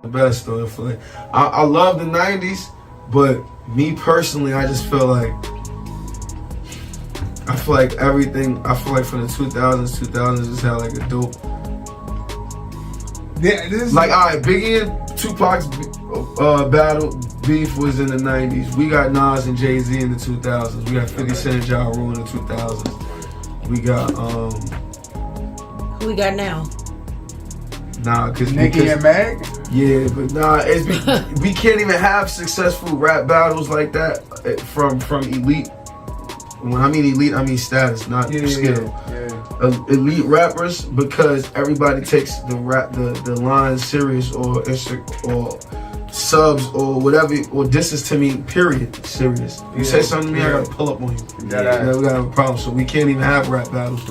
the best though. I love the 90s, but me personally, I just feel like everything. I feel like from the 2000s just had like a dope. Yeah, like alright, Biggie and Tupac's battle beef was in the 90s. We got Nas and Jay-Z in the 2000s. We got 50 Cent and Ja Rule in the 2000s. We got who we got now? Because Nicki and Meg. Yeah, but we can't even have successful rap battles like that from elite. When I mean elite, I mean status, not skill. Yeah. Elite rappers, because everybody takes the lines serious or subs or whatever or disses to me. Period. Serious. You say something to me, I gotta pull up on you. We gotta have a problem. So we can't even have rap battles,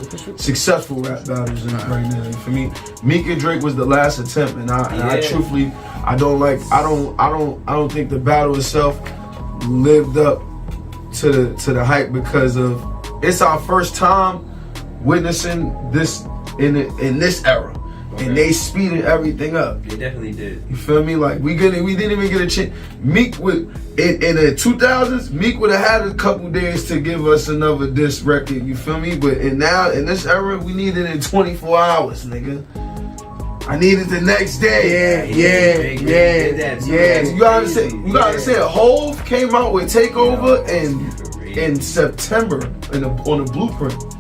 successful rap battles right now. For me, Meek and Drake was the last attempt, and I truthfully, I don't think the battle itself lived up to the hype, because of it's our first time witnessing this in this era, and they speeded everything up. They definitely did. You feel me? Like we didn't even get a chance. Meek would in the 2000s, Meek would have had a couple days to give us another diss record. You feel me? But now in this era, we need it in 24 hours, nigga. I need it the next day. Yeah. You gotta understand. Hove came out with Takeover in September on the Blueprint.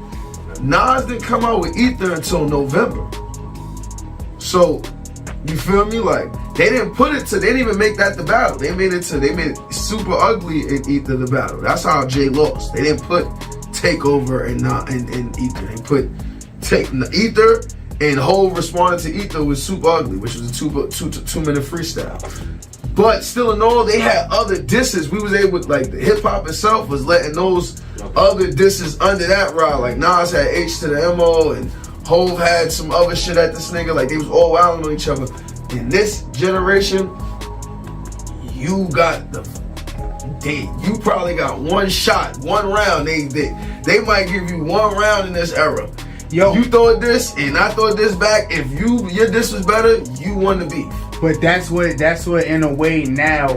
Nas didn't come out with Ether until November. So you feel me? Like they didn't even make that the battle. They made it Super Ugly in Ether the battle. That's how Jay lost. They didn't put Takeover and Ether. They put Ether. And Hove responded to Ether with Super Ugly, which was a two-minute freestyle. But still in all, they had other disses. We was able, like, the hip-hop itself was letting those other disses under that ride. Like, Nas had H to the M.O. and Hove had some other shit at this nigga. Like, they was all wilding on each other. In this generation, you probably got one shot, one round. They might give you one round in this era. Yo, you throw it this and I throw it this back. If your diss was better, you won the beef. But that's what in a way now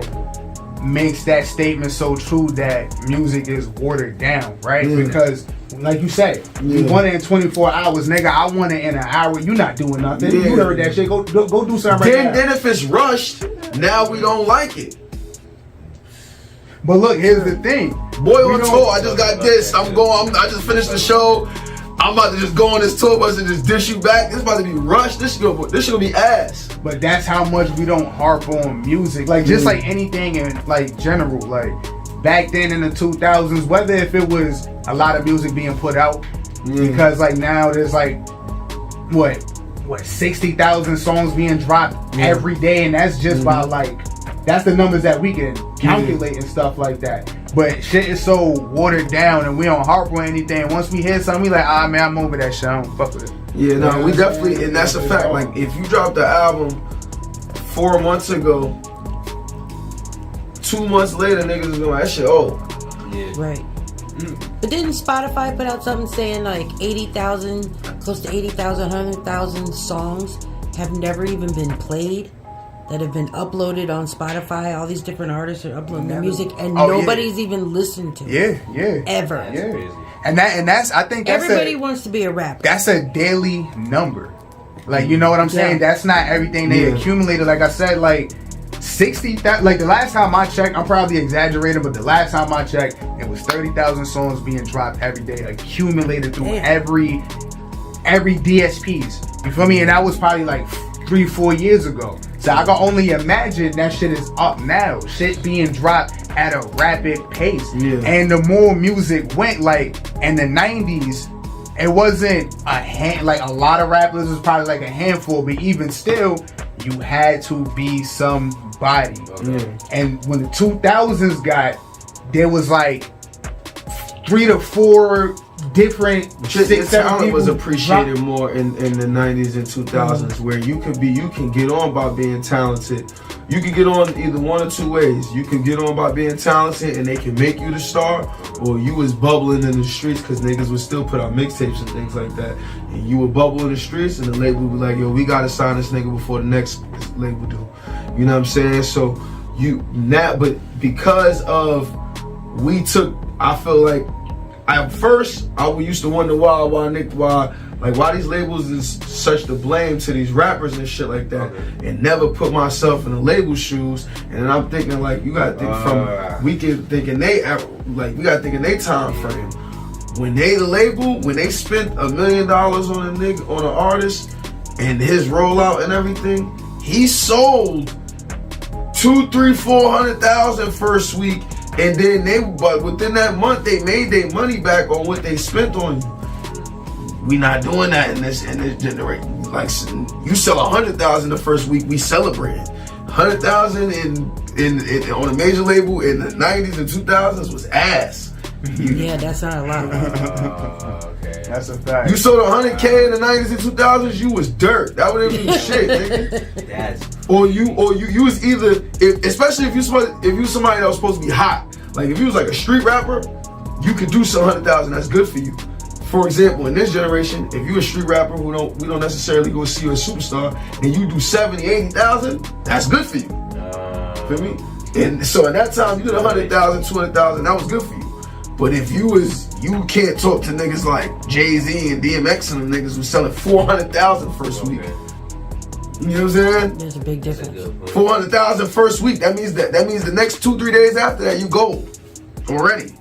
makes that statement so true, that music is watered down, right? Because like you say, you want it in 24 hours, nigga. I want it in an hour. You not doing nothing. You heard that shit. Go do something right now. Then if it's rushed, now we don't like it. But look, here's the thing. Boy on tour, I just got this. I just finished the show. I'm about to just go on this tour bus and just dish you back. This about to be rushed. This should be ass. But that's how much we don't harp on music. Like just like anything in like general. Like back then in the 2000s, whether if it was a lot of music being put out, because like now there's like what 60,000 songs being dropped every day, and that's just by like that's the numbers that we can calculate and stuff like that. But shit is so watered down, and we don't harp on anything. Once we hear something, we like, man, I'm over that shit. I don't fuck with it. Yeah, no, we definitely, and that's a fact. Like, if you dropped the album 4 months ago, 2 months later, niggas is going, that shit old. Yeah. Right. But didn't Spotify put out something saying like 80,000, close to 80,000, 100,000 songs have never even been played? That have been uploaded on Spotify. All these different artists are uploading their music, and nobody's even listened to it. Ever. And that's I think that's everybody wants to be a rapper. That's a daily number. Like, you know what I'm saying? That's not everything they accumulated. Like I said, like 60,000. Like the last time I checked, I'm probably exaggerating, but the last time I checked, it was 30,000 songs being dropped every day, accumulated through every DSPs. You feel me? And that was probably like 3-4 years ago. So I can only imagine that shit is up now. Shit being dropped at a rapid pace. And the more music went, like in the 90s, it wasn't like a lot of rappers, was probably like a handful, but even still, you had to be somebody. And when the 2000s got, there was like 3 to 4 different talent was appreciated more in the 90s and 2000s, where you can get on by being talented, you can get on either one or two ways. You can get on by being talented and they can make you the star, or you was bubbling in the streets because niggas would still put out mixtapes and things like that. And you would bubble in the streets and the label would be like, yo, we gotta sign this nigga before the next label do. You know what I'm saying? So but because of I feel like at first I used to wonder why these labels is such the blame to these rappers and shit like that, and never put myself in the label shoes. And then I'm thinking like, you gotta think we gotta think in their time frame. When they the label, when they spent $1 million on a nigga, on an artist and his rollout and everything, he sold 200,000-400,000 first week, and then but within that month they made their money back on what they spent on you. We not doing that in this generation. Like, you sell 100,000 the first week, we celebrate it. 100,000 on a major label in the 90s and 2000s was ass. Yeah, that's not a lot. Okay. That's a fact. You sold 100K in the 90s and 2000s, you was dirt. That wouldn't be shit, nigga. Or you was either, especially if you somebody that was supposed to be hot. Like if you was like a street rapper, you could do some 100,000. That's good for you. For example, in this generation, if you a street rapper we don't necessarily go see you a superstar, and you do 70, 80,000, that's good for you. Feel me? And so at that time, you did 100,000, 200,000, that was good for you. But if you can't talk to niggas like Jay-Z and DMX and them niggas who selling 400,000 first week. You know what I'm saying? There's a big difference. 400,000 first week. That means the next 2-3 days after that, you gold already.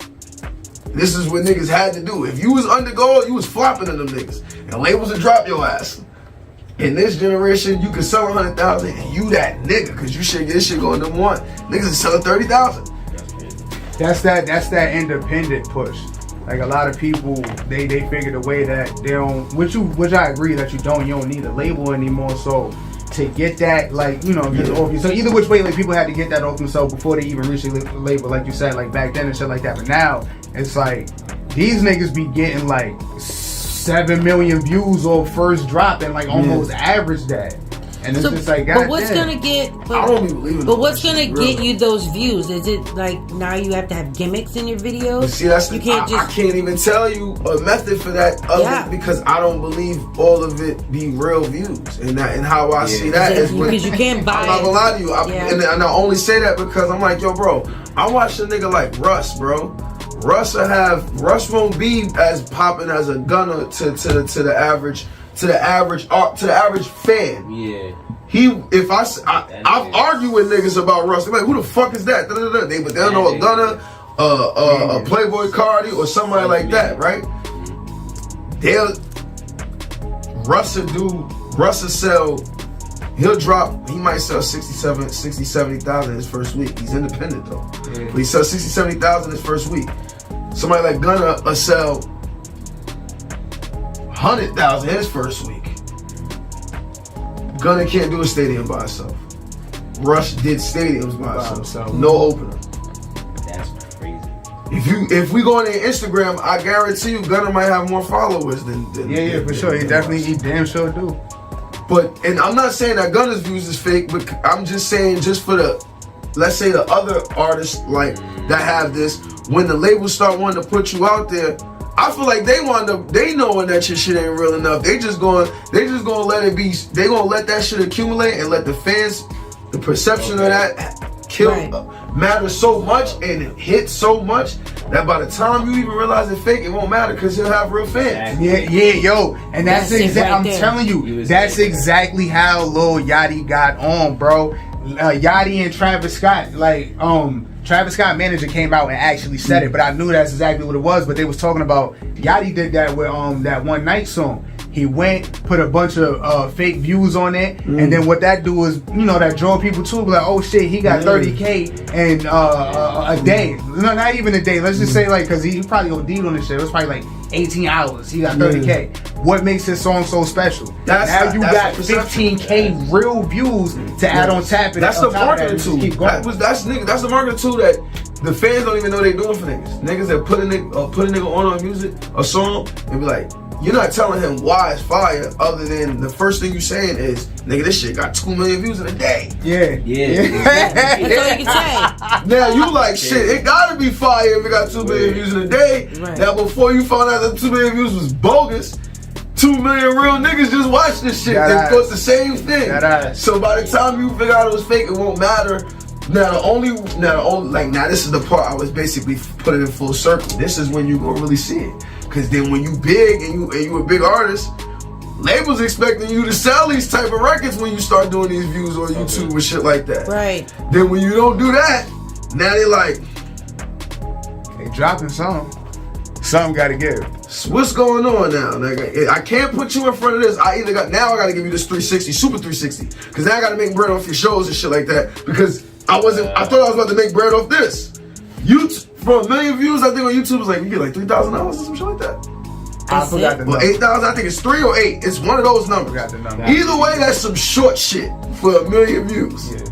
This is what niggas had to do. If you was under gold, you was flopping in them niggas. And labels would drop your ass. In this generation, you can sell 100,000 and you that nigga, cause you should get this shit going number one. Niggas is selling 30,000. That's that independent push. Like a lot of people, they figure the way that they don't, which I agree that you don't need a label anymore. So to get that, like, you know, get it off you. So either which way, like people had to get that off themselves before they even reach the label, like you said, like back then and shit like that. But now it's like these niggas be getting like 7 million views off first drop and like almost average that. And it's just like, but what's gonna get? I don't even believe in But what's gonna really get you those views? Is it like now you have to have gimmicks in your videos? See, that's you can't I can't even tell you a method for that, because I don't believe all of it be real views, and how I see that is because you can't buy. I'm not gonna lie to you, and I only say that because I'm like, yo, bro, I watched a nigga like Russ, bro. Russ won't be as popping as a gunner to the average fan. Yeah. I've argued with niggas about Russ. They're like, who the fuck is that? But they don't know a gunner, a Playboy Cardi, or somebody like that, right? Russ will sell. He might sell 70,000 his first week. He's independent though. Yeah. But he sells 70,000 his first week. Somebody like Gunna will sell 100,000 his first week. Gunna can't do a stadium by himself. Rush did stadiums by himself. No opener. That's crazy. If we go on their Instagram, I guarantee you Gunna might have more followers than for sure. He damn sure do. But, and I'm not saying that Gunna's views is fake, but I'm just saying, just for let's say the other artists like that have this, when the labels start wanting to put you out there, I feel like they knowing that your shit ain't real enough. They just gonna let it be. They gonna let that shit accumulate and let the fans, the perception of that matter so much and hit so much that by the time you even realize it's fake, it won't matter because he'll have real fans. Yo, and that's exactly. I'm telling you, that's exactly how Lil Yachty got on, bro. Yachty and Travis Scott, Travis Scott manager came out and actually said it, but I knew that's exactly what it was. But they was talking about Yachty did that with that One Night song. He went, put a bunch of fake views on it, and then what that do is, that draw people to, like, oh shit, he got 30K in a day. No, not even a day. Let's just say, like, because he probably OD'd on this shit. It was probably like 18 hours. He got 30K. What makes this song so special? Now you got 15K real views to add on top. That's the marketing tool. That's the marketing tool that the fans don't even know they doing for niggas. Niggas that put a nigga on music, a song, and be like, you're not telling him why it's fire, other than the first thing you saying is, nigga, this shit got 2 million views in a day. Yeah. That's all you can say. Now you like, shit, it gotta be fire if it got 2 million views in a day. Right. Now before you found out that 2 million views was bogus, 2 million real niggas just watched this shit. They thought the same thing. So by the time you figure out it was fake, it won't matter. Now this is the part I was basically putting in full circle. This is when you gonna really see it. Cause then when you big and you a big artist, labels expecting you to sell these type of records when you start doing these views on YouTube and shit like that. Right. Then when you don't do that, now they like, they dropping something. Something gotta give. What's going on now? Nigga? I can't put you in front of this. I gotta give you this 360, super 360. Cause now I gotta make bread off your shows and shit like that. Because I thought I was about to make bread off this. For 1 million views, I think on YouTube was like, you get like $3,000 or some shit like that. I forgot the number. Well, 8,000, I think it's 3 or 8. It's one of those numbers. Forgot the number. Either way, that's some short shit for 1 million views. Yeah.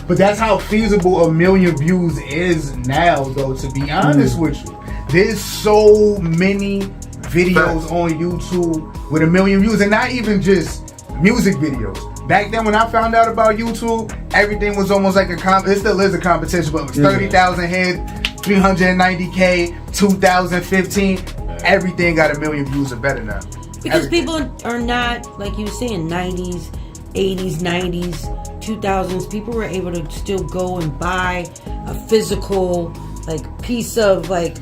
But that's how feasible 1 million views is now, though, to be honest with you. There's so many videos on YouTube with 1 million views, and not even just music videos. Back then when I found out about YouTube, everything was almost like it still is a competition, but it was 30,000 hits, 390K, 2015, everything got 1 million views or better now. Because people are not, like you were saying, 90s, 80s, 90s, 2000s. People were able to still go and buy a physical, like, piece of, like,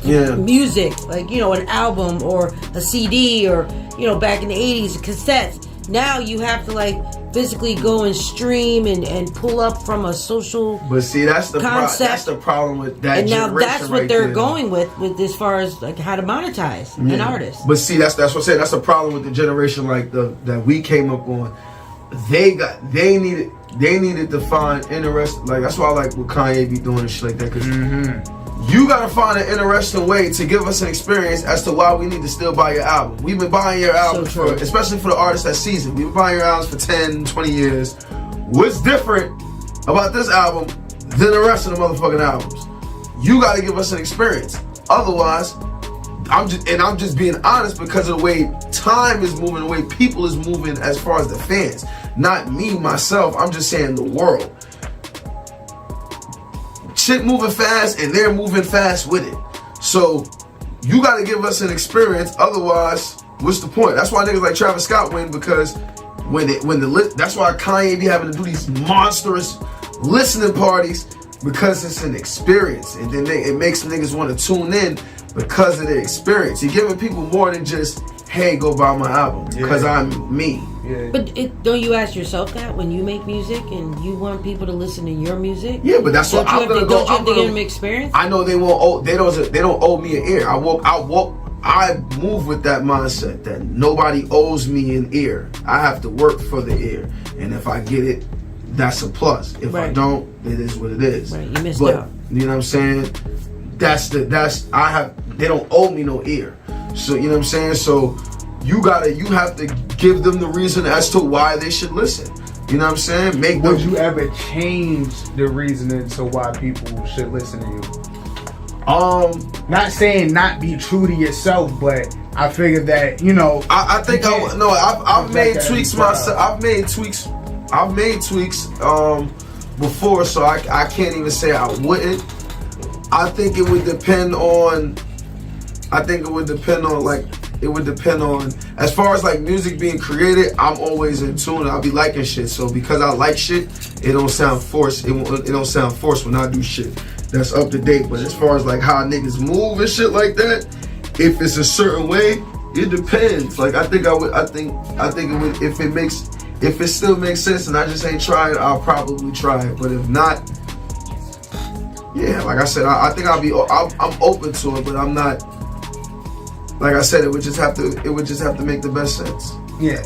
music, like, you know, an album or a CD, or, you know, back in the 80s, cassettes. Now you have to like physically go and stream and pull up from a social. But see, that's the concept. That's the problem with that. And now generation that's what right they're there. going with as far as like how to monetize an artist. But see, that's what I'm saying. That's the problem with the generation like that we came up on. They needed to find interest. Like that's why I like what Kanye be doing and shit like that. Cause you gotta find an interesting way to give us an experience as to why we need to still buy your album. We've been buying your album especially for the artists that season. We've been buying your albums for 10, 20 years. What's different about this album than the rest of the motherfucking albums? You gotta give us an experience. Otherwise, I'm just being honest because of the way time is moving, the way people is moving as far as the fans. Not me, myself, I'm just saying the world. Shit moving fast and they're moving fast with it. So you gotta give us an experience, otherwise, what's the point? That's why niggas like Travis Scott win, because that's why Kanye be having to do these monstrous listening parties, because it's an experience. And then it makes niggas want to tune in because of the experience. You're giving people more than just, hey, go buy my album because I'm me. Yeah. But don't you ask yourself that when you make music and you want people to listen to your music? Yeah, but that's what I'm gonna go. Don't you have to give them experience? I know they won't. They don't owe me an ear. I move with that mindset that nobody owes me an ear. I have to work for the ear, and if I get it, that's a plus. If I don't, it is what it is. Right, you missed but, out. You know what I'm saying? They don't owe me no ear. So you know what I'm saying? So you have to give them the reason as to why they should listen. You know what I'm saying? Would you ever change the reasoning to why people should listen to you? Not saying not be true to yourself, but I figured that, you know, I've made tweaks myself. I've made tweaks before, so I can't even say I wouldn't. I think it would depend on as far as like music being created, I'm always in tune. I'll be liking shit. So because I like shit, it don't sound forced. It don't sound forced when I do shit that's up to date. But as far as like how niggas move and shit like that, if it's a certain way, it depends. Like I think it would if it still makes sense and I just ain't tried, I'll probably try it. But if not, yeah, like I said, I think I'm open to it, but I'm not. Like I said, it would just have to make the best sense. Yeah.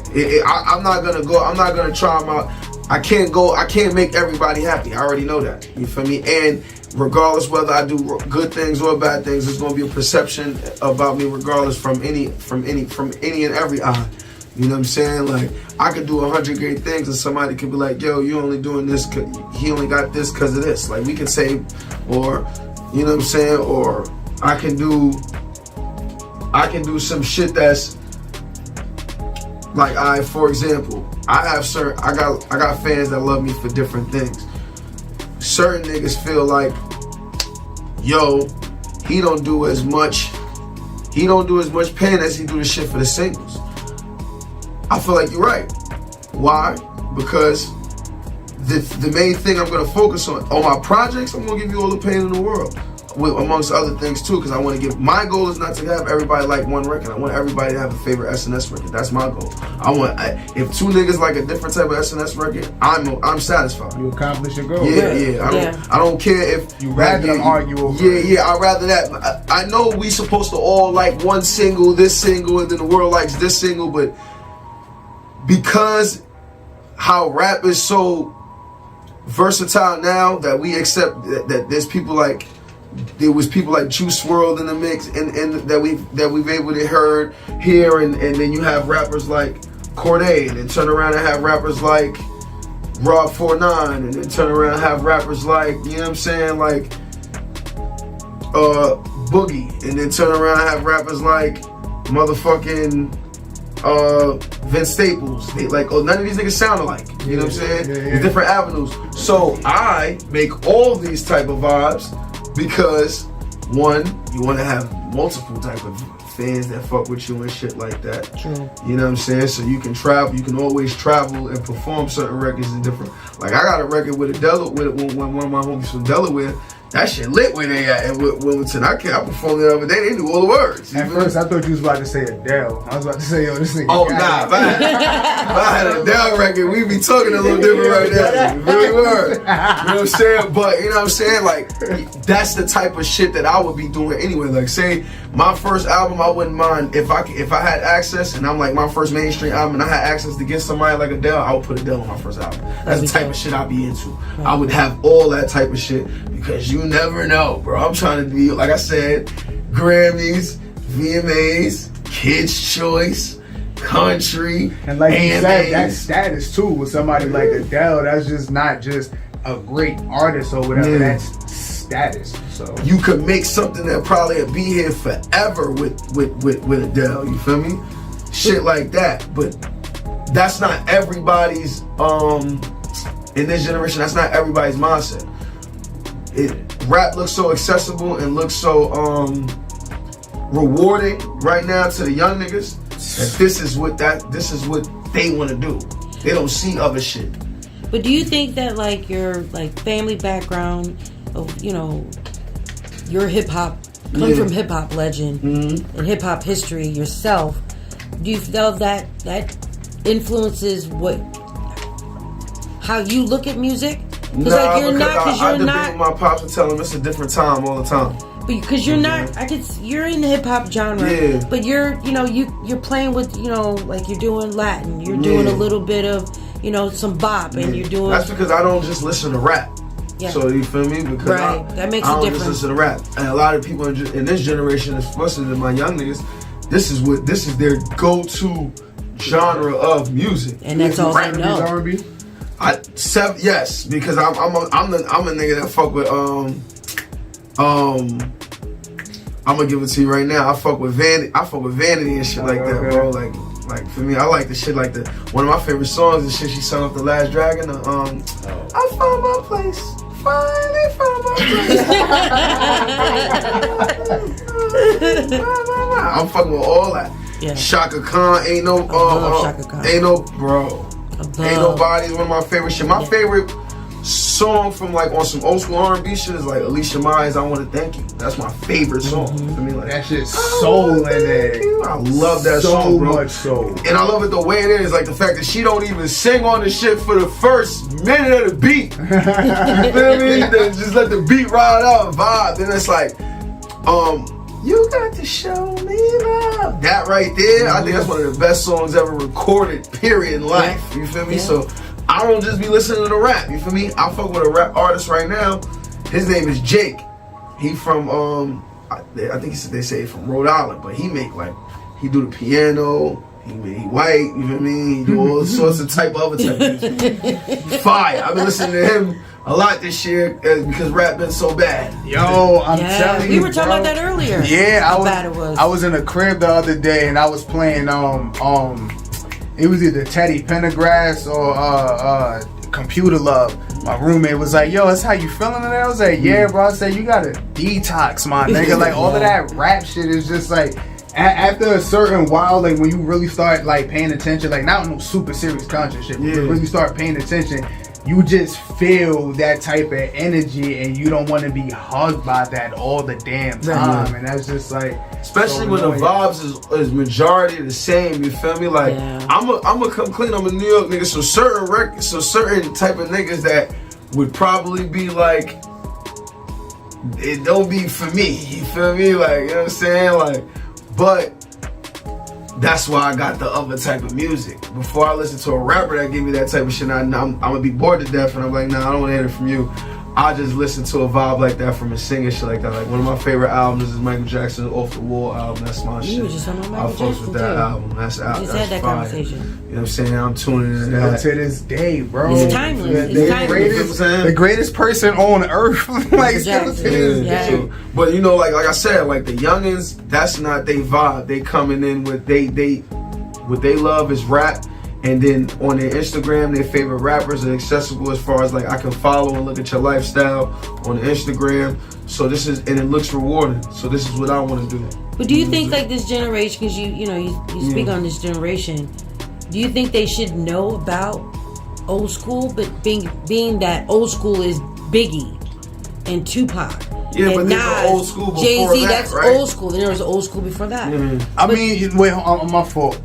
I'm not gonna try them out. I can't make everybody happy. I already know that. You feel me? And regardless whether I do good things or bad things, there's gonna be a perception about me regardless from any and every eye. You know what I'm saying? Like I could do 100 great things and somebody could be like, yo, you only doing this cause he only got this because of this. Like we could say, or you know what I'm saying, or I can I can do some shit that's like, for example, I got fans that love me for different things. Certain niggas feel like, yo, he don't do as much pen as he do the shit for the singles. I feel like you're right. Why? Because the main thing I'm gonna focus on my projects, I'm gonna give you all the pain in the world, amongst other things too, because I want to give. My goal is not to have everybody like one record. I want everybody to have a favorite SNS record. That's my goal. If two niggas like a different type of SNS record, I'm satisfied. You accomplish your goal. Yeah. I don't care if you rather them argue over. Yeah. I'd rather that. I know we supposed to all like one single, this single, and then the world likes this single, but because how rap is so versatile now that we accept that there's people like. There was people like Juice WRLD in the mix, and that we've able to hear, and then you have rappers like Cordae, and then turn around and have rappers like Rob 49, and then turn around and have rappers like, you know what I'm saying, like Boogie, and then turn around and have rappers like motherfucking Vince Staples. They like, none of these niggas sound alike. You know what I'm saying? There's different avenues. So I make all these type of vibes. Because one, you want to have multiple type of fans that fuck with you and shit like that. True. You know what I'm saying? So you can travel, you can always travel and perform certain records in different. Like I got a record with one of my homies from Delaware. That shit lit where they at in Wilmington. I performed the other day. They knew all the words. At first, I thought you was about to say Adele. I was about to say, yo, this nigga. Oh, nah. If I had an Adele record, we'd be talking a little different right now. You really were. You know what I'm saying? But, you know what I'm saying? Like, that's the type of shit that I would be doing anyway. Like, say, my first album, I wouldn't mind. If I had access, and I'm like my first mainstream album, and I had access to get somebody like Adele, I would put Adele on my first album. That's the type of shit I'd be into. Right. I would have all that type of shit. Because you never know, bro. I'm trying to be, like I said, Grammys, VMAs, Kids' Choice, Country, and like you said, that status too with somebody like Adele. That's just not just a great artist or whatever. That's status. So you could make something that probably will be here forever with Adele. You feel me? Shit like that. But that's not everybody's. In this generation, that's not everybody's mindset. Rap looks so accessible and looks so rewarding right now to the young niggas that this is what they want to do. They don't see other shit. But do you think that like your like family background of, you know, your hip hop comes from hip hop legend and hip hop history yourself? Do you feel that influences how you look at music? Because I debate my pops and tell him it's a different time all the time. But because you're not, you're in the hip hop genre, but you're playing with, you know, like you're doing Latin, you're doing a little bit of, you know, some bop, and you're doing. That's because I don't just listen to rap. Yeah. So you feel me? Because that makes I a don't difference. just listen to rap, and a lot of people in this generation, especially my young niggas, this is their go-to genre of music, and that's all they know. R&B? Yes, because I'm a nigga that fuck with I'm gonna give it to you right now. I fuck with Vanity and shit like that, bro. Like for me, I like the shit like the one of my favorite songs is shit she sung off The Last Dragon. I found my place. Finally found my place. I'm fucking with all that. Yeah. Shaka Khan ain't no bro. Ain't Nobody is one of my favorite shit. My favorite song from like on some old school R&B shit is like Alicia Myers' I Want to Thank You. That's my favorite song. For me, like that shit's soul in it. I love that song, bro. So much soul. And I love it the way it is. Like the fact that she don't even sing on the shit for the first minute of the beat. You feel me? Then just let the beat ride out and vibe. Then it's like, you got to show me love. That right there, I think that's one of the best songs ever recorded, period, in life. You feel me? So I don't just be listening to the rap. You feel me? I fuck with a rap artist right now. His name is Jake. He from I think they say from Rhode Island, but he make like he do the piano. He white. You feel me? He do all sorts of other type of music. Fire. I've been listening to him. a lot this year because rap been so bad. Yo, I'm telling you, we were talking about that earlier. Yeah, how bad it was. I was in the crib the other day and I was playing it was either Teddy Pendergrass or Computer Love. My roommate was like, yo, that's how you feeling today? I was like, yeah, bro. I said, you gotta detox, my nigga. Like, all of that rap shit is just like, after a certain while, like, when you really start, like, paying attention, like, not no super serious conscious shit, but when you really start paying attention, you just feel that type of energy and you don't want to be hugged by that all the damn time. And that's just like, especially so when the vibes is majority the same, you feel me? Like, I'm a come clean, I'm a New York nigga, so certain type of niggas that would probably be like, it don't be for me, you feel me? Like, you know what I'm saying? Like, but that's why I got the other type of music. Before I listen to a rapper that give me that type of shit, I'm gonna be bored to death and I'm like, nah, I don't wanna hear it from you. I just listen to a vibe like that from a singer, shit like that. Like, one of my favorite albums is Michael Jackson's Off the Wall album. That's my shit. You were just on my Michael I fucks Jackson with that too. album. That's out. We just That's had that fire. conversation. You know what I'm saying? I'm tuning into yo, that. to this day, bro. It's timeless. It's timeless. The greatest person on earth. Like, still to this day. So, but you know, like I said, like the youngins, that's not they vibe. They coming in with what they love is rap. And then on their Instagram, their favorite rappers are accessible as far as like I can follow and look at your lifestyle on Instagram. So this is, and it looks rewarding. So this is what I want to do. But do you think like this generation, because you speak on this generation, do you think they should know about old school? But being that old school is Biggie and Tupac. Yeah, and but there's Nas, an old school before Jay-Z, that, that's right? old school. Then there was old school before that. I mean, wait, my fault.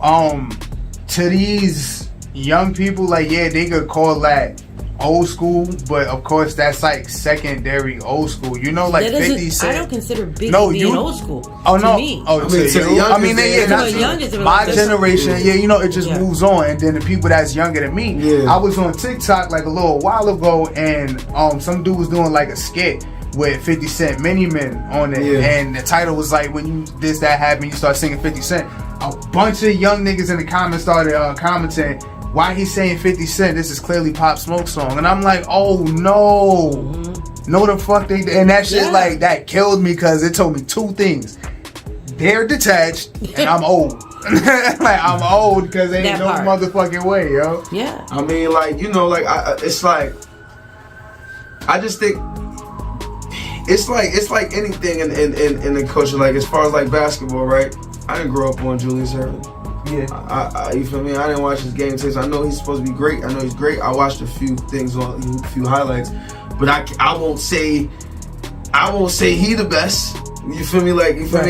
To these young people, like, yeah, they could call that old school, but of course that's like secondary old school. You know, like 50 Cent. I don't consider Biggie being old school. Oh to no! me. Oh, I mean, to the I mean, youngest, not to the to youngest, my it's generation. different. Yeah, you know, it just moves on, and then the people that's younger than me. Yeah. I was on TikTok like a little while ago, and some dude was doing like a skit with 50 Cent, Many Men on it, and the title was like, when you this that happened, you start singing 50 Cent. A bunch of young niggas in the comments started commenting, why he's saying 50 Cent? This is clearly Pop Smoke song. And I'm like, oh no. No the fuck they did. And that shit like that killed me because it told me two things. They're detached and I'm old. Like, I'm old because ain't That no part. motherfucking way, yo. Yeah. I mean, like, you know, like it's like, I just think it's like anything in the culture. Like, as far as like basketball, right? I didn't grow up on Julius Erving. Yeah. You feel me? I didn't watch his game tapes. I know he's supposed to be great. I know he's great. I watched a few things on a few highlights, but I won't say he the best. You feel me? Like, you feel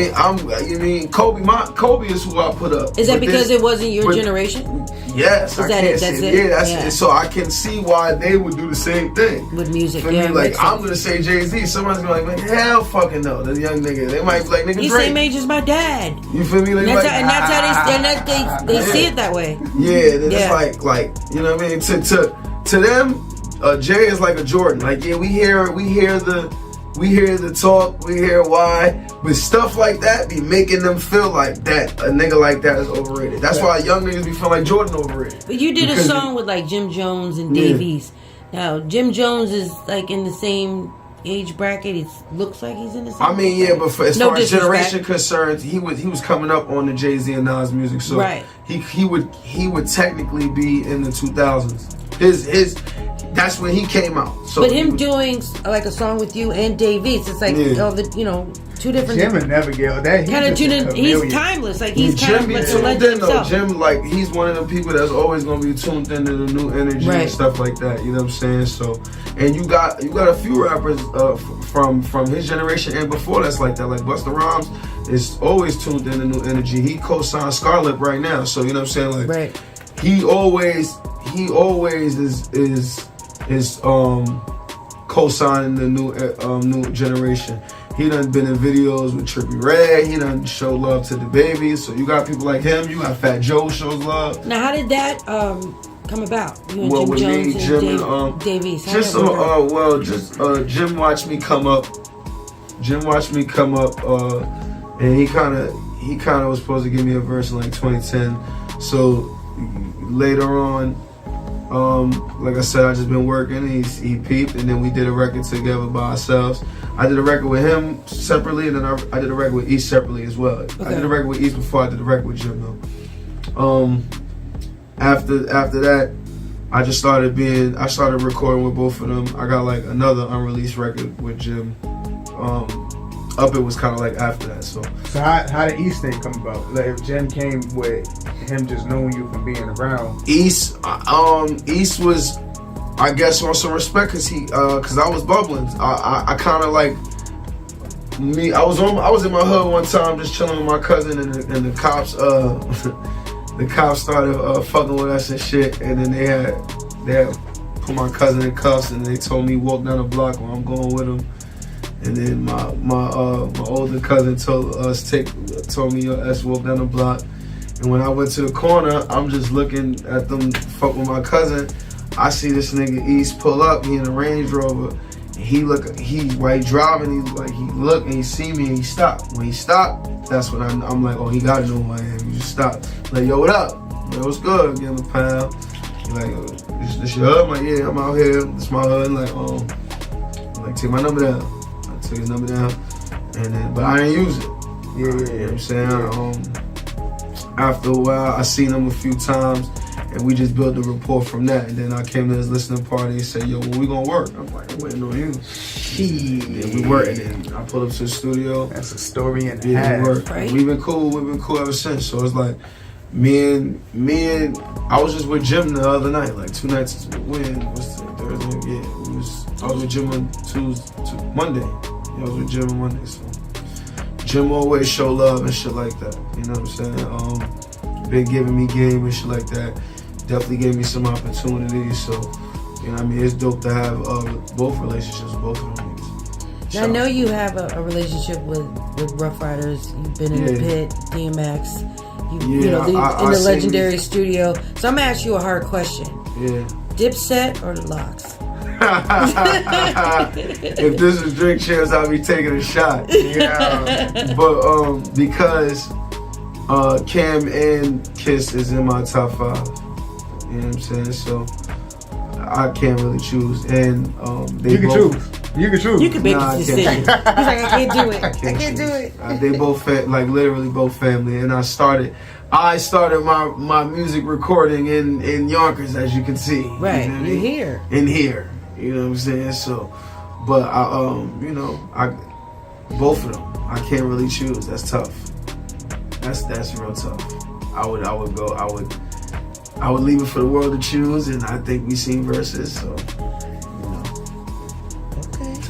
me? Kobe is who I put up. Is that because it wasn't your but- generation? Yes, I can't that's see. it? Yeah, that's Yeah. it. So I can see why they would do the same thing. With music, Feel me? yeah. Like, makes I'm sense. gonna say Jay-Z. Somebody's gonna be like, man, hell fucking no. The young nigga. They might be like, nigga, He's Drake. same age as my dad. You feel me? Like, And that's how they see it that way. Yeah, then Yeah. it's like, you know what I mean? To them, Jay is like a Jordan. Like, yeah, we hear the talk, we hear why, but stuff like that be making them feel like that a nigga like that is overrated. That's why young niggas be feeling like Jordan overrated. But you did a Because song with like Jim Jones and Dave East. Now Jim Jones is like in the same age bracket. It looks like he's in the same. I mean, yeah, but as No far as disrespect. generation concerns, he was coming up on the Jay-Z and Nas music, so Right. he would technically be in the 2000s. His that's when he came out. So But he him was- doing like a song with you and Dave East, it's like all the two different. Jim would never get that. Kind of he's timeless. Like he's kind Jim of be like a tuned legend in though. himself. Jim, like, he's one of the people that's always gonna be tuned into the new energy Right. and stuff like that. You know what I'm saying? So, and you got a few rappers from his generation and before that's like that. Like Busta Rhymes is always tuned into new energy. He co-signed Scarlett right now, so you know what I'm saying? Like, Right. he always is co-signing the new generation. He done been in videos with Trippie Redd. He done show love to the babies. So you got people like him. You got Fat Joe shows love. Now, how did that come about? You and Well, Jim with Jones me, and Jim and Dave East. How just did that work out? Jim watched me come up. And he kind of was supposed to give me a verse in like 2010. So later on, Like I said, I just been working. He peeped, and then we did a record together by ourselves. I did a record with him separately, and then I did a record with East separately as well. Okay. I did a record with East before I did a record with Jim though. After that, I started recording with both of them. I got like another unreleased record with Jim. Up It was kind of like after that. So how did East thing come about? Like if Jim came with him just knowing you from being around. East was, I guess, on some respect because I was bubbling. I kind of like me. I was in my hood one time just chilling with my cousin and the cops. The cops started fucking with us and shit, and then they had put my cousin in cuffs, and they told me walk down the block while I'm going with them. And then my older cousin told me let's walk down the block. And when I went to the corner, I'm just looking at them fuck with my cousin. I see this nigga East pull up. He in a Range Rover. And while he driving, he look and he see me and he stopped. When he stopped, that's when I'm like, oh, he gotta know who I am. He just stopped. Like, yo, what up? Yo, what's good? Give him a pound. He like, this your hood? I'm like, yeah, I'm out here. This my hood. Like, take my number down. I took his number down, and then, but I didn't use it. Yeah. You know what I'm saying? After a while, I seen him a few times, and we just built a rapport from that. And then I came to his listening party and said, yo, when we gonna work? I'm like, I'm waiting on you. Yeah, we worked, and then I pulled up to the studio. That's a story in we worked. Right? We've been cool ever since. So it's like, me and I was just with Jim the other night, like 2 nights. When was it, Thursday? Yeah, I was with Jim on Monday. Yeah, I was with Jim on Monday. So Jim always show love and shit like that. You know what I'm saying? Been giving me game and shit like that. Definitely gave me some opportunities. So, you know what I mean? It's dope to have both relationships with both of them niggas. Now, I know you have a relationship with Rough Riders. You've been in the pit, DMX. You know, in the legendary studio. So I'm gonna ask you a hard question. Yeah. Dipset or the Locks? If this was drink champs, I'd be taking a shot. Yeah. But because Cam and Kiss is in my top 5. You know what I'm saying? So I can't really choose. And you can choose. You can make a decision. He's like, I can't do it. I can't do it. They both literally both family. And I started my music recording in Yonkers, as you can see. Right, you know you're here. In here. You know what I'm saying? So, but I both of them. I can't really choose. That's tough. That's real tough. I would leave it for the world to choose, and I think we seen verses, so.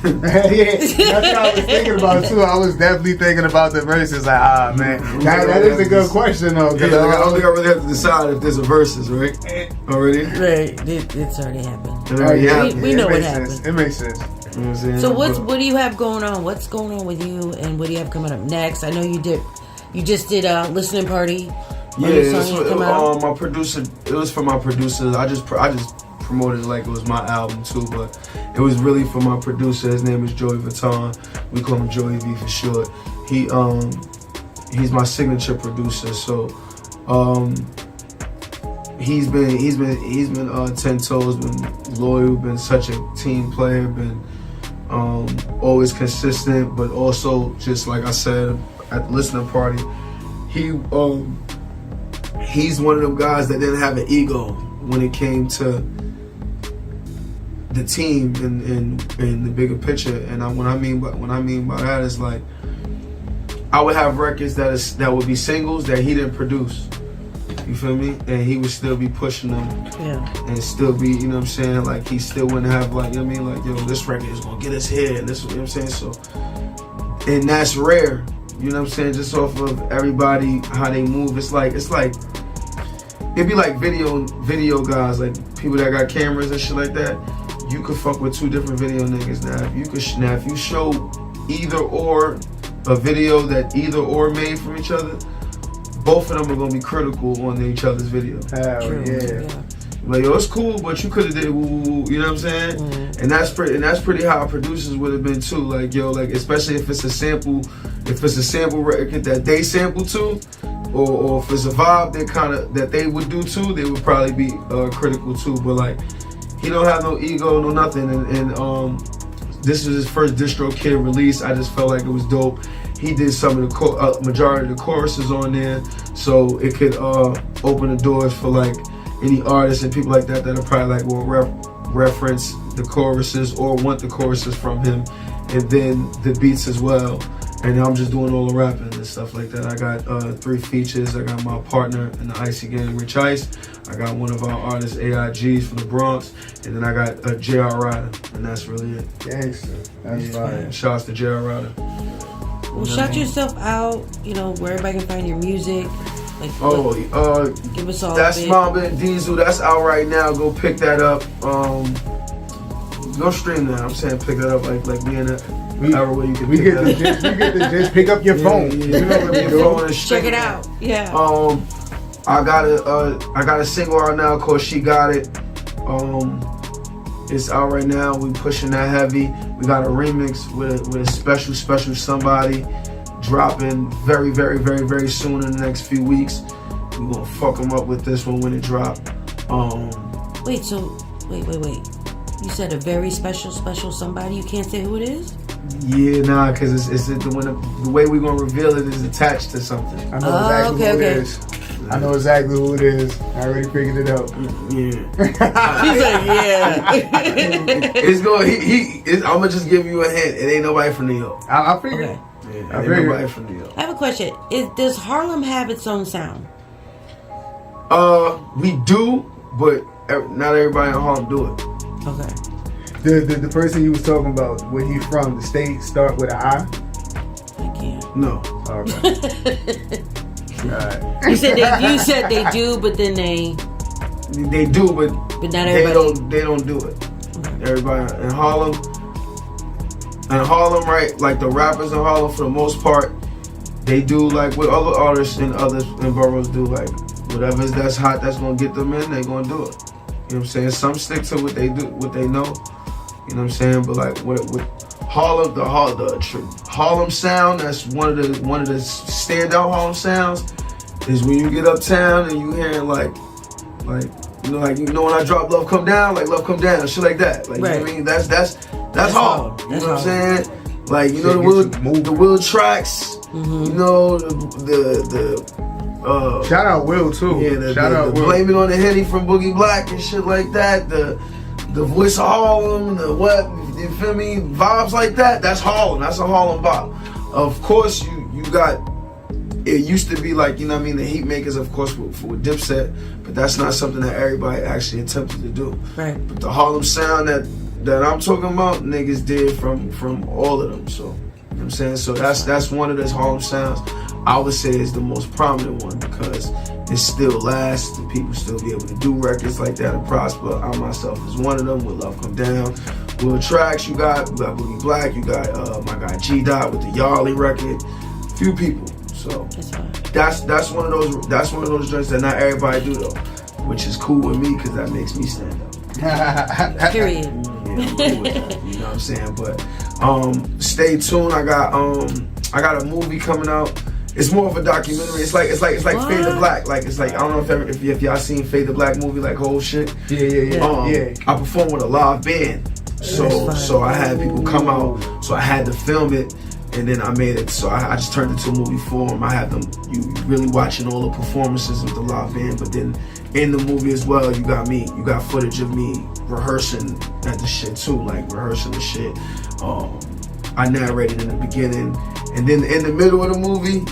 Yeah, that's what I was thinking about too. I was definitely thinking about the verses. Like, man, that is a good question though. Yeah, I don't think I really have to decide if there's a verses, right? Already? Right, it's already happened. We know what happened. It makes sense. You know what I'm saying? So what do you have going on? What's going on with you, and what do you have coming up next? I know you just did a listening party. Yeah, my producer. It was for my producer. I just promoted it like it was my album too, but it was really for my producer. His name is Joey Vuitton. We call him Joey V for short. He's my signature producer. So he's been 10 toes, been loyal, been such a team player, been always consistent, but also just like I said at the listening party, he's one of them guys that didn't have an ego when it came to the team in the bigger picture. And what I mean by that is like, I would have records that would be singles that he didn't produce. You feel me? And he would still be pushing them. Yeah. And still be, you know what I'm saying? Like he still wouldn't have like, you know what I mean? Like, yo, this record is gonna get us here. And this, you know what I'm saying? So, and that's rare. You know what I'm saying? Just off of everybody, how they move. It's like it'd be like video guys, like people that got cameras and shit like that. You could fuck with 2 different video niggas now. If you show either or a video that either or made from each other, both of them are gonna be critical on each other's video. Hell yeah. Like, yo, it's cool, but you could have did woo, you know what I'm saying? Mm-hmm. And that's pretty how producers would have been too. Like, yo, like especially if it's a sample record that they sample to, or if it's a vibe that they would do too, they would probably be critical too. But like, he don't have no ego, no nothing, and this is his first Distro Kid release. I just felt like it was dope. He did some of the majority of the choruses on there, so it could open the doors for like any artists and people like that are probably like will reference the choruses or want the choruses from him, and then the beats as well. And I'm just doing all the rapping and stuff like that. I got 3 features. I got my partner in the ICY gang, Rich Ice. I got one of our artists, AIGs from the Bronx, and then I got J.R. Ryder, and that's really it. Gangster. That's fine. Shouts to J.R. Ryder. Well, shout yourself out, where everybody can find your music. Like, give us all. That's Mamba and Diesel. That's out right now. Go pick that up. Go stream that. I'm saying pick that up like me and where you can we pick get that the up. just pick up your phone. Check it out. Yeah. I got a single out now called She Got It. It's out right now. We pushing that heavy. We got a remix with a special somebody dropping very, very, very, very soon in the next few weeks. We're gonna fuck them up with this one when it drop. Wait. You said a very special somebody. You can't say who it is? Yeah, nah, because it's the way we're gonna reveal it is attached to something. I know exactly who it is. I know exactly who it is. I already figured it out. Yeah. He's like, yeah. It's going. I'm gonna just give you a hint. It ain't nobody from New York. I figured. Okay. Yeah, ain't nobody from New York. I have a question. Does Harlem have its own sound? We do, but not everybody in Harlem do it. Okay. The person you was talking about, where he from, the state start with an I? I can't. No. Okay. Right. You said they do, but then they do, but not everybody. They don't do it. Okay. Everybody in Harlem, right? Like the rappers in Harlem, for the most part, they do like what other artists in boroughs do. Like whatever's that's hot, that's gonna get them in. They gonna do it. You know what I'm saying? Some stick to what they do, what they know. You know what I'm saying? But like with Harlem, the Harlem sound, that's one of the standout Harlem sounds, is when you get uptown and you hearing like when I drop Love Come Down, like Love Come Down, shit like that. Like, right. You know what I mean? That's Harlem. You know what I'm saying? Like, you know the Will tracks, mm-hmm. you know the shout out Will too. Yeah, shout out Will. Blame It on the Henny from Boogie Black and shit like that. The Voice of Harlem, the what, you feel me? Vibes like that, that's Harlem. That's a Harlem bop. Of course, you got, it used to be like, you know what I mean, the heat makers, of course, with Dipset, but that's not something that everybody actually attempted to do. Right. But the Harlem sound that I'm talking about, niggas did from all of them. So, you know what I'm saying? So that's one of those Harlem sounds. I would say is the most prominent one because it still lasts and people still be able to do records like that and prosper. I myself is one of them with Love Come Down. Will tracks, you got Boogie Black, you got my guy G Dot with the Yarly record. Few people. So that's one of those joints that not everybody do though, which is cool with me because that makes me stand up. Period. Yeah, I'm cool with that, you know what I'm saying? But stay tuned. I got a movie coming out. It's more of a documentary. It's like Fade to Black. Like it's like I don't know if y'all seen Fade to Black movie, like whole shit. Yeah. I performed with a live band, so I had people come out. So I had to film it, and then I made it. So I just turned it to a movie form. I had them you really watching all the performances of the live band, but then in the movie as well, you got footage of me rehearsing at the shit too, like rehearsing the shit. I narrated in the beginning, and then in the middle of the movie,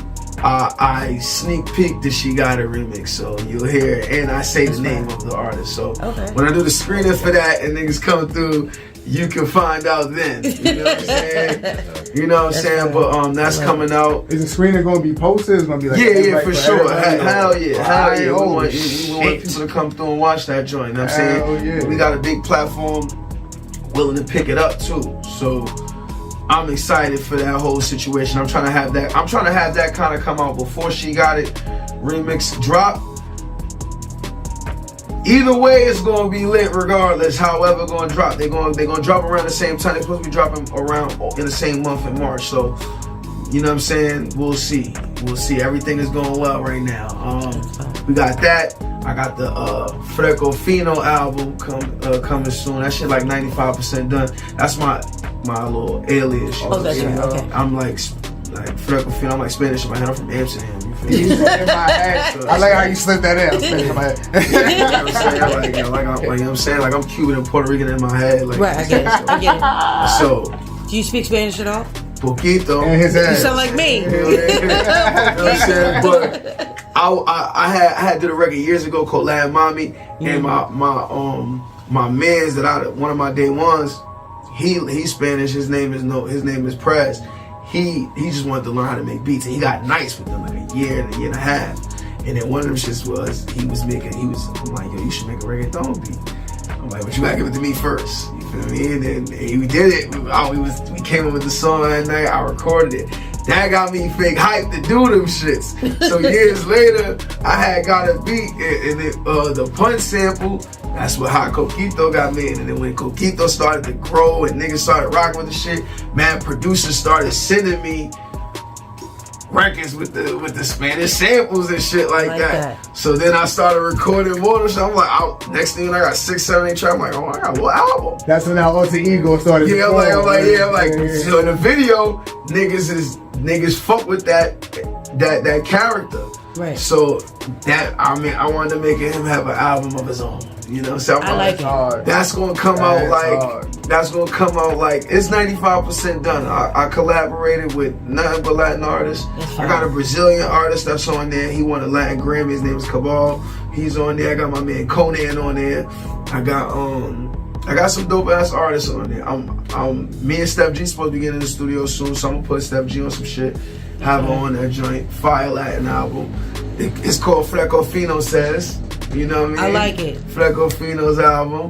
I sneak peek the She Got It remix, so you'll hear it, and I say the name of the artist. So when I do the screening for that and niggas come through, you can find out then. You know what I'm saying? You know what I'm saying? But that's coming out. Is the screener gonna be posted? It's gonna be like yeah, for sure. Hell yeah. We want people to come through and watch that joint. You know what I'm saying? Yeah. We got a big platform willing to pick it up too. So I'm excited for that whole situation. I'm trying to have that kind of come out before She Got It remix drop. Either way, it's gonna be lit regardless. However, gonna drop. They're gonna drop around the same time. They're supposed to be dropping around in the same month in March. So, you know what I'm saying? We'll see. we'll see. Everything is going well right now. We got that. I got the Freco Fino album coming soon. That shit like 95% done. That's my little alias. Oh, that's right. Okay. I'm like Freco Fino. I'm like Spanish in my head. I'm from Amsterdam. You feel me? In my head. I like how you slipped that in. I'm Spanish in my head. You know what I'm saying? Like, you know what I'm saying? Like I'm Cuban and Puerto Rican in my head. Like, Right, I get it. I get it. So, Do you speak Spanish at all? poquito. In his You head. sound like me. You know what I'm saying? But I had did a record years ago called Latin Mommy, and my man's one of my day ones, he's Spanish. His name is Prez. He just wanted to learn how to make beats, and he got nice with them like a year and a half. And then one of them shits was I'm like, yo, you should make a reggaeton beat. I'm like, but you gotta give it to me first. You feel me? And then we did it. We came up with the song that night. I recorded it. That got me fake hyped to do them shits. So years later, I had got a beat, and the punch sample. That's what how Coquito got made. And then when Coquito started to grow and niggas started rocking with the shit, man, producers started sending me records with the Spanish samples and shit like that. So then I started recording more. So I'm like, next thing I got 6, 7, 8 tracks. I'm like, oh, I got a little album. That's when our alter ego started. Yeah, I'm like. So in the video, niggas fuck with that character. Right. So that I wanted to make him have an album of his own. You know, so I like it. That's gonna come out like it's 95% done. I collaborated with nothing but Latin artists. I got a Brazilian artist that's on there. He won a Latin Grammy. His name is Cabal. He's on there. I got my man Conan on there. I got some dope ass artists on there. Me and Steph G supposed to be getting in the studio soon, so I'm gonna put Steph G on some shit. Have her on that joint. Fire Latin album. It's called Freco Fino Says. You know what I mean? I like it. Freco Fino's album.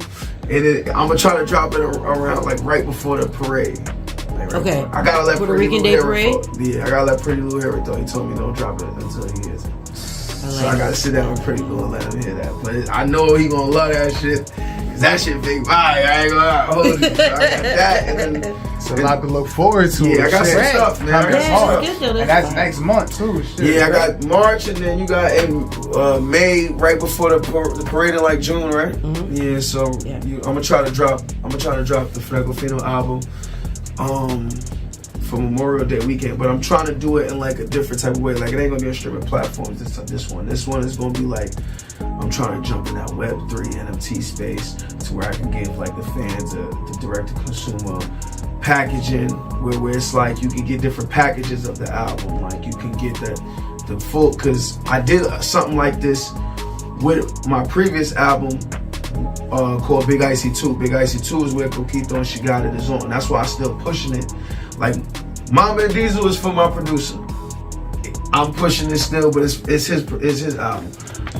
And I'm gonna try to drop it around like right before the parade. Like right Okay. before. I gotta let Puerto Pretty Rican Lou Day hear it. parade? Yeah, I gotta let Pretty Lou hear it though. He told me don't drop it until he hears it. So I gotta sit down with Pretty Lou and let him hear that. But I know he gonna love that shit. Cause that shit big fire. I ain't gonna hold you. So I got that. And then, It's a lot to look forward to. yeah, I got some stuff, man. I got some stuff. And that's next month too. Shit. Yeah, I got March, and then you got in May, right before the parade in like June, right? Mm-hmm. Yeah, so I'm gonna try to drop the Freco Fino album for Memorial Day weekend, but I'm trying to do it in like a different type of way. Like it ain't gonna be on streaming platforms. This one is gonna be like I'm trying to jump in that Web3 NFT space to where I can give like the fans the direct to consumer packaging where it's like you can get different packages of the album. Like you can get the full, because I did something like this with my previous album called Big IC2. Big IC2 is where Coquito and She Got It is on. That's why I'm still pushing it. Like Mama and Diesel is for my producer. I'm pushing it still, but it's his album.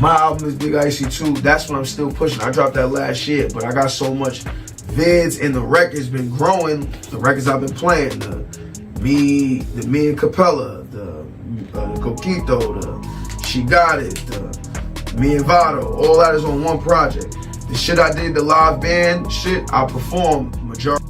My album is Big IC2. That's what I'm still pushing. I dropped that last year, but I got so much vids and the record's been growing. The records I've been playing, the me and Capella, the Coquito, the She Got It, the me and Vado, all that is on one project. The shit I did, the live band shit, I performed majority.